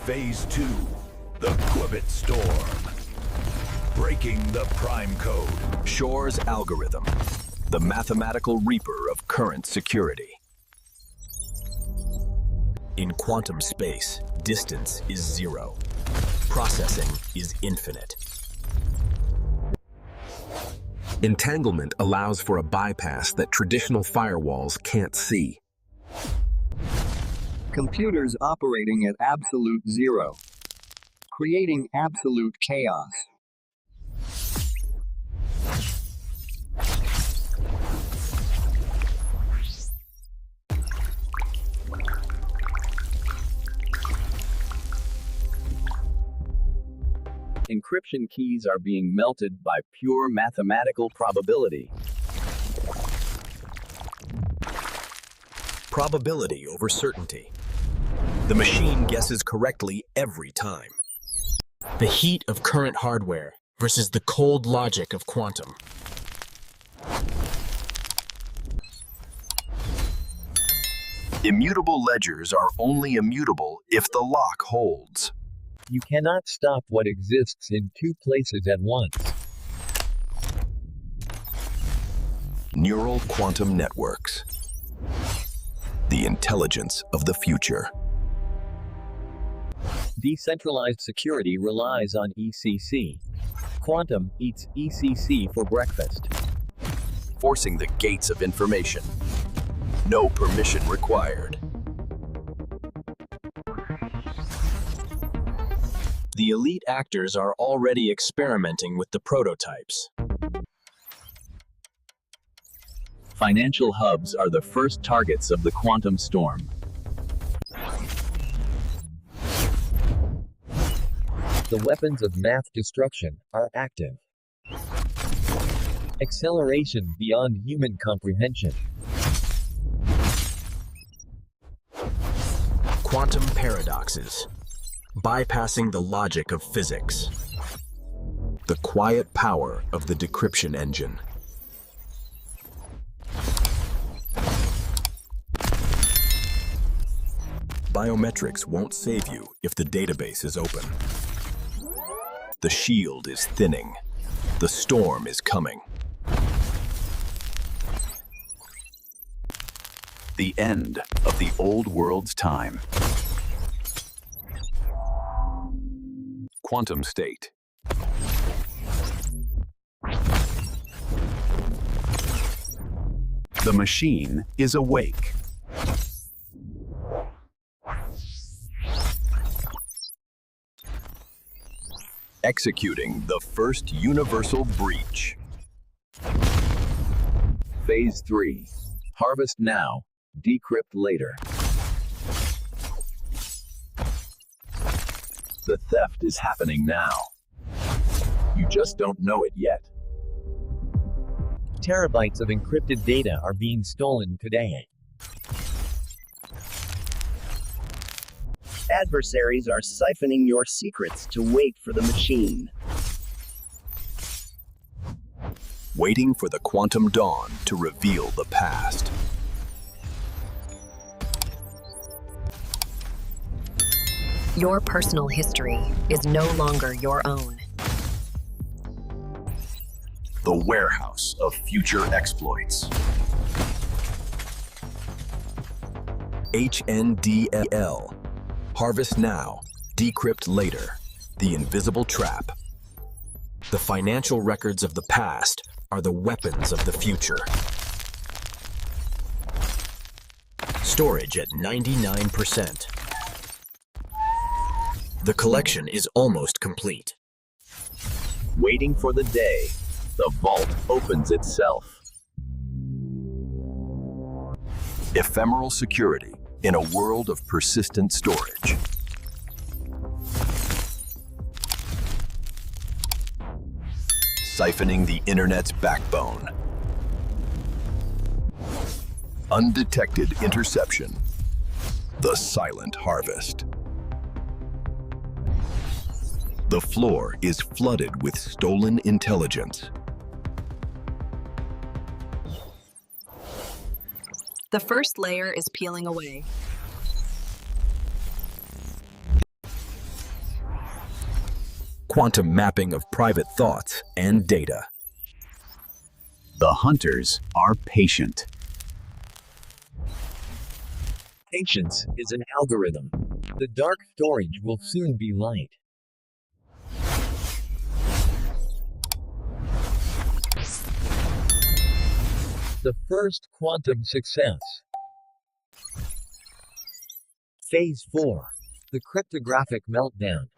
Phase 2, the Qubit Storm. Breaking the prime code. Shore's algorithm, the mathematical reaper of current security. In quantum space, distance is zero. Processing is infinite. Entanglement allows for a bypass that traditional firewalls can't see. Computers operating at absolute zero, creating absolute chaos. Encryption keys are being melted by pure mathematical probability. Probability over certainty. The machine guesses correctly every time. The heat of current hardware versus the cold logic of quantum. Immutable ledgers are only immutable if the lock holds. You cannot stop what exists in two places at once. Neural quantum networks. The intelligence of the future. Decentralized security relies on ECC. Quantum eats ECC for breakfast. Forcing the gates of information. No permission required. The elite actors are already experimenting with the prototypes. Financial hubs are the first targets of the quantum storm. The weapons of math destruction are active. Acceleration beyond human comprehension. Quantum paradoxes. Bypassing the logic of physics. The quiet power of the decryption engine. Biometrics won't save you if the database is open. The shield is thinning. The storm is coming. The end of the old world's time. Quantum state. The machine is awake. Executing the first universal breach. Phase 3. Harvest now, decrypt later. The theft is happening now. You just don't know it yet. Terabytes of encrypted data are being stolen today. Adversaries are siphoning your secrets to wait for the machine. Waiting for the quantum dawn to reveal the past. Your personal history is no longer your own. The warehouse of future exploits. HNDL. Harvest now, decrypt later. The invisible trap. The financial records of the past are the weapons of the future. Storage at 99%. The collection is almost complete. Waiting for the day, the vault opens itself. Ephemeral security in a world of persistent storage. Siphoning the internet's backbone. Undetected interception. The silent harvest. The floor is flooded with stolen intelligence. The first layer is peeling away. quantum mapping of private thoughts and data. The hunters are patient. Patience is an algorithm. The dark storage will soon be light. The first quantum success. Phase 4. The cryptographic meltdown.